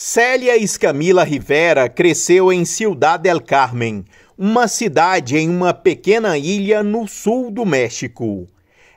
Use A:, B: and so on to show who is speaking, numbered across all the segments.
A: Célia Escamilla Rivera cresceu em Ciudad del Carmen, uma cidade em uma pequena ilha no sul do México.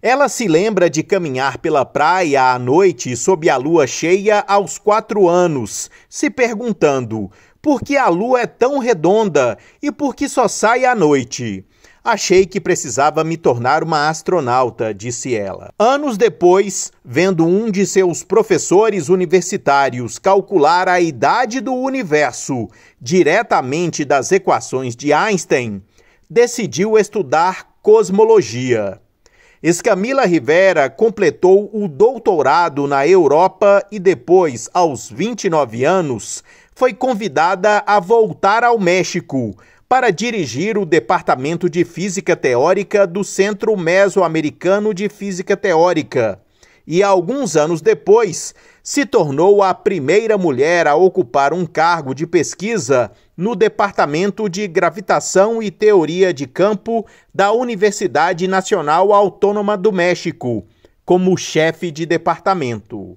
A: Ela se lembra de caminhar pela praia à noite sob a lua cheia aos 4 anos, se perguntando por que a lua é tão redonda e por que só sai à noite. Achei que precisava me tornar uma astronauta, disse ela. Anos depois, vendo um de seus professores universitários calcular a idade do universo diretamente das equações de Einstein, decidiu estudar cosmologia. Escamilla Rivera completou o doutorado na Europa e depois, aos 29 anos, foi convidada a voltar ao México para dirigir o Departamento de Física Teórica do Centro Mesoamericano de Física Teórica e, alguns anos depois, se tornou a primeira mulher a ocupar um cargo de pesquisa no Departamento de Gravitação e Teoria de Campo da Universidade Nacional Autônoma do México, como chefe de departamento.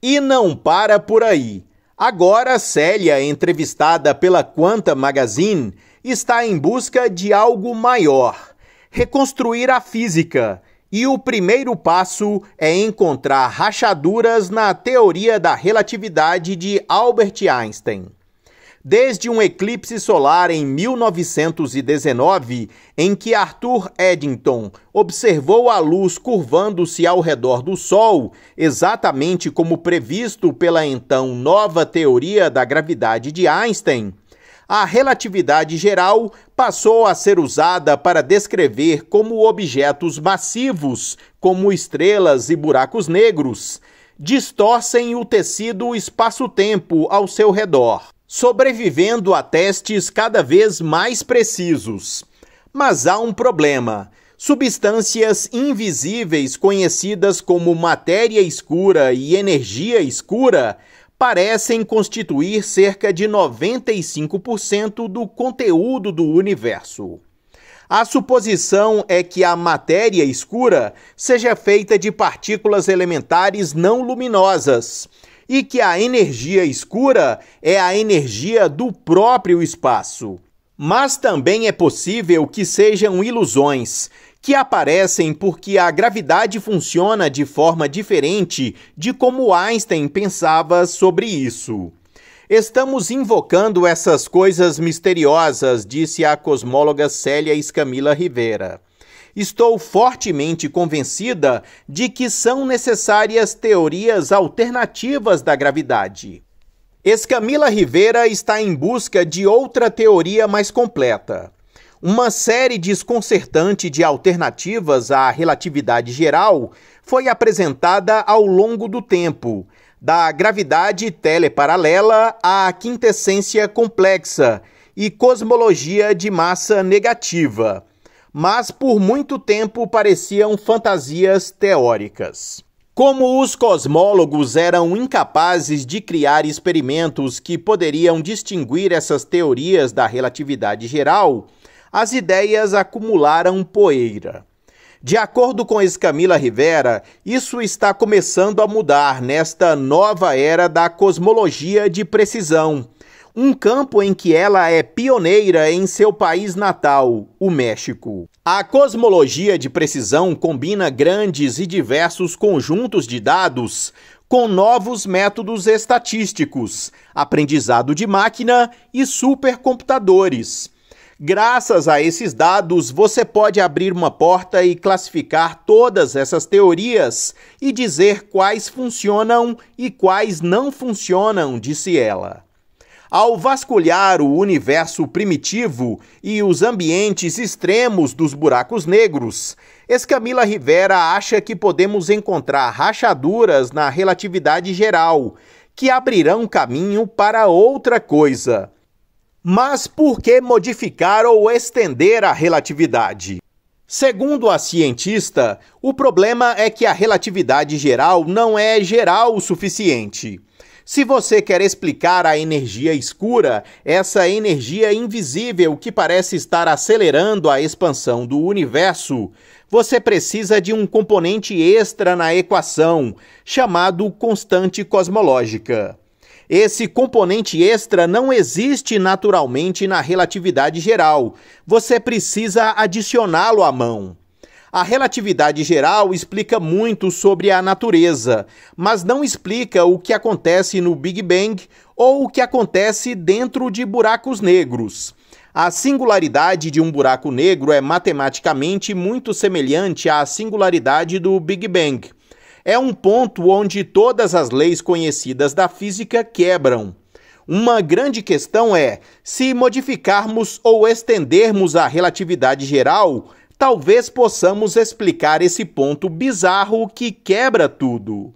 A: E não para por aí. Agora, Célia, entrevistada pela Quanta Magazine, está em busca de algo maior: reconstruir a física. E o primeiro passo é encontrar rachaduras na teoria da relatividade de Albert Einstein. Desde um eclipse solar em 1919, em que Arthur Eddington observou a luz curvando-se ao redor do Sol, exatamente como previsto pela então nova teoria da gravidade de Einstein, a relatividade geral passou a ser usada para descrever como objetos massivos, como estrelas e buracos negros, distorcem o tecido espaço-tempo ao seu redor, sobrevivendo a testes cada vez mais precisos. Mas há um problema: substâncias invisíveis conhecidas como matéria escura e energia escura parecem constituir cerca de 95% do conteúdo do universo. A suposição é que a matéria escura seja feita de partículas elementares não luminosas e que a energia escura é a energia do próprio espaço. Mas também é possível que sejam ilusões, que aparecem porque a gravidade funciona de forma diferente de como Einstein pensava sobre isso. Estamos invocando essas coisas misteriosas, disse a cosmóloga Célia Escamilla Rivera. Estou fortemente convencida de que são necessárias teorias alternativas da gravidade. Escamilla Rivera está em busca de outra teoria mais completa. Uma série desconcertante de alternativas à relatividade geral foi apresentada ao longo do tempo, da gravidade teleparalela à quintessência complexa e cosmologia de massa negativa, mas por muito tempo pareciam fantasias teóricas. Como os cosmólogos eram incapazes de criar experimentos que poderiam distinguir essas teorias da relatividade geral, as ideias acumularam poeira. De acordo com Escamilla Rivera, isso está começando a mudar nesta nova era da cosmologia de precisão, um campo em que ela é pioneira em seu país natal, o México. A cosmologia de precisão combina grandes e diversos conjuntos de dados com novos métodos estatísticos, aprendizado de máquina e supercomputadores. Graças a esses dados, você pode abrir uma porta e classificar todas essas teorias e dizer quais funcionam e quais não funcionam, disse ela. Ao vasculhar o universo primitivo e os ambientes extremos dos buracos negros, Escamilla Rivera acha que podemos encontrar rachaduras na relatividade geral, que abrirão caminho para outra coisa. Mas por que modificar ou estender a relatividade? Segundo a cientista, o problema é que a relatividade geral não é geral o suficiente. Se você quer explicar a energia escura, essa energia invisível que parece estar acelerando a expansão do universo, você precisa de um componente extra na equação, chamado constante cosmológica. Esse componente extra não existe naturalmente na relatividade geral. Você precisa adicioná-lo à mão. A relatividade geral explica muito sobre a natureza, mas não explica o que acontece no Big Bang ou o que acontece dentro de buracos negros. A singularidade de um buraco negro é matematicamente muito semelhante à singularidade do Big Bang. É um ponto onde todas as leis conhecidas da física quebram. Uma grande questão é, se modificarmos ou estendermos a relatividade geral, talvez possamos explicar esse ponto bizarro que quebra tudo.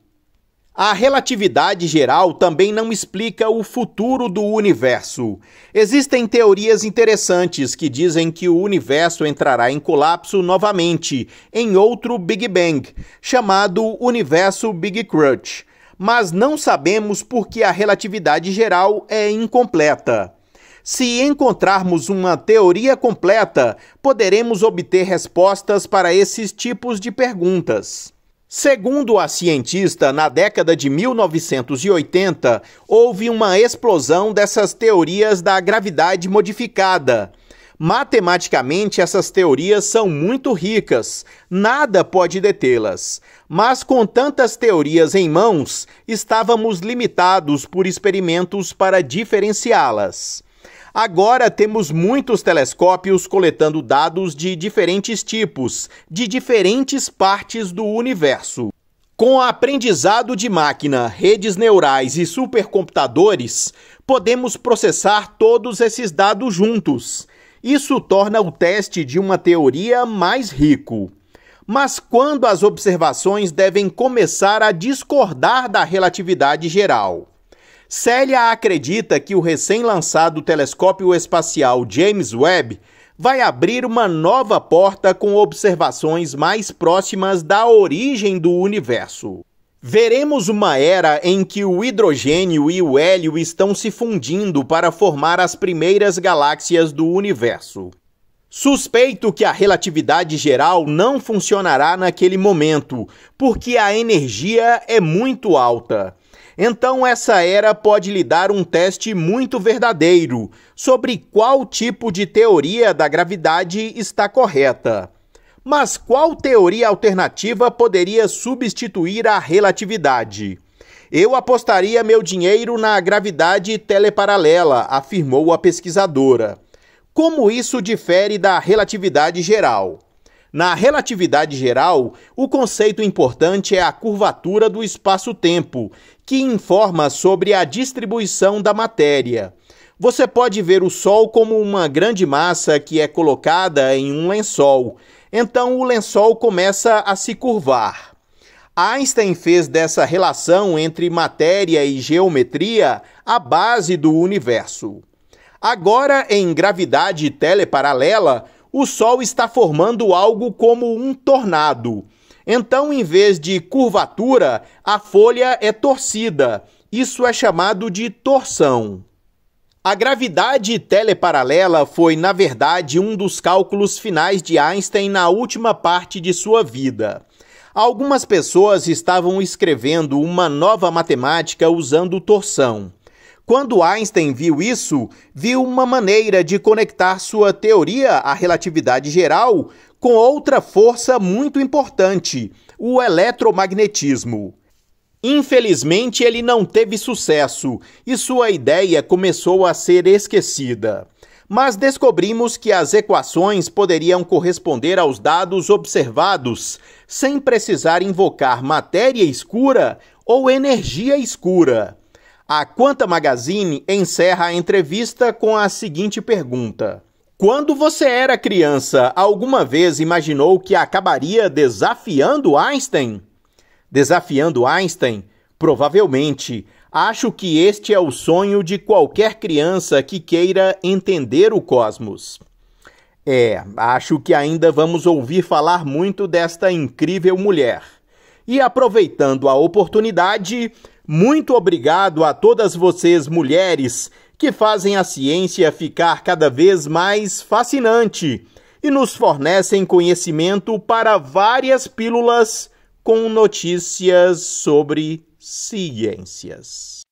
A: A relatividade geral também não explica o futuro do universo. Existem teorias interessantes que dizem que o universo entrará em colapso novamente, em outro Big Bang, chamado Universo Big Crunch. Mas não sabemos por que a relatividade geral é incompleta. Se encontrarmos uma teoria completa, poderemos obter respostas para esses tipos de perguntas. Segundo a cientista, na década de 1980, houve uma explosão dessas teorias da gravidade modificada. Matematicamente, essas teorias são muito ricas, nada pode detê-las. Mas com tantas teorias em mãos, estávamos limitados por experimentos para diferenciá-las. Agora temos muitos telescópios coletando dados de diferentes tipos, de diferentes partes do universo. Com aprendizado de máquina, redes neurais e supercomputadores, podemos processar todos esses dados juntos. Isso torna o teste de uma teoria mais rico. Mas quando as observações devem começar a discordar da relatividade geral? Célia acredita que o recém-lançado telescópio espacial James Webb vai abrir uma nova porta com observações mais próximas da origem do universo. Veremos uma era em que o hidrogênio e o hélio estão se fundindo para formar as primeiras galáxias do universo. Suspeito que a relatividade geral não funcionará naquele momento, porque a energia é muito alta. Então essa era pode lhe dar um teste muito verdadeiro sobre qual tipo de teoria da gravidade está correta. Mas qual teoria alternativa poderia substituir a relatividade? Eu apostaria meu dinheiro na gravidade teleparalela, afirmou a pesquisadora. Como isso difere da relatividade geral? Na relatividade geral, o conceito importante é a curvatura do espaço-tempo, que informa sobre a distribuição da matéria. Você pode ver o Sol como uma grande massa que é colocada em um lençol. Então o lençol começa a se curvar. Einstein fez dessa relação entre matéria e geometria a base do universo. Agora, em gravidade teleparalela, o Sol está formando algo como um tornado. Então, em vez de curvatura, a folha é torcida. Isso é chamado de torção. A gravidade teleparalela foi, na verdade, um dos cálculos finais de Einstein na última parte de sua vida. Algumas pessoas estavam escrevendo uma nova matemática usando torção. Quando Einstein viu isso, viu uma maneira de conectar sua teoria à relatividade geral com outra força muito importante, o eletromagnetismo. Infelizmente, ele não teve sucesso e sua ideia começou a ser esquecida. Mas descobrimos que as equações poderiam corresponder aos dados observados sem precisar invocar matéria escura ou energia escura. A Quanta Magazine encerra a entrevista com a seguinte pergunta: quando você era criança, alguma vez imaginou que acabaria desafiando Einstein? Desafiando Einstein? Provavelmente. Acho que este é o sonho de qualquer criança que queira entender o cosmos. Acho que ainda vamos ouvir falar muito desta incrível mulher. E aproveitando a oportunidade, muito obrigado a todas vocês mulheres que fazem a ciência ficar cada vez mais fascinante e nos fornecem conhecimento para várias pílulas com notícias sobre ciências.